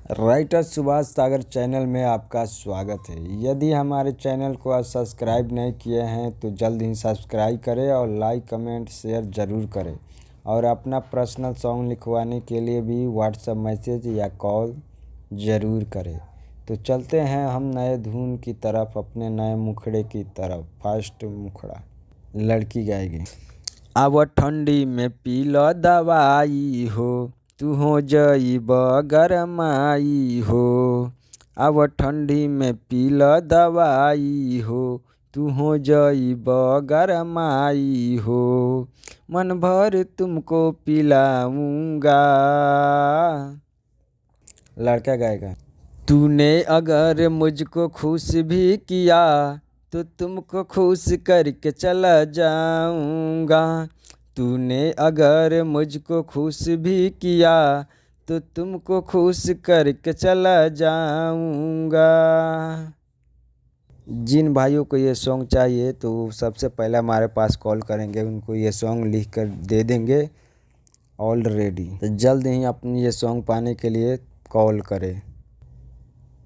Writer Subhash सागर channel में आपका स्वागत है। यदि हमारे चैनल को आज सब्सक्राइब नहीं किए हैं तो जल्द ही सब्सक्राइब करें और लाइक कमेंट शेयर ज़रूर करें। और अपना पर्सनल सॉन्ग लिखवाने के लिए भी व्हाट्सएप मैसेज या कॉल ज़रूर करें। तो चलते हैं हम नए धुन की तरफ, अपने नए मुखड़े की तरफ। फर्स्ट मुखड़ा लड़की गाएगी। अब ठंडी में पी लो दवाई हो, तू हो जइब गरमाई हो। अब ठंडी में पी लो दवाई हो, तू हो जइब गरमाई हो। मन भर तुमको पिलाऊंगा। लड़का गाएगा। तूने अगर मुझको खुश भी किया तो तुमको खुश करके चला जाऊंगा। तूने अगर मुझको खुश भी किया तो तुमको खुश करके चला जाऊंगा। जिन भाइयों को ये सॉन्ग चाहिए तो सबसे पहले हमारे पास कॉल करेंगे, उनको ये सॉन्ग लिख कर दे देंगे ऑलरेडी। तो जल्द ही अपनी ये सॉन्ग पाने के लिए कॉल करें।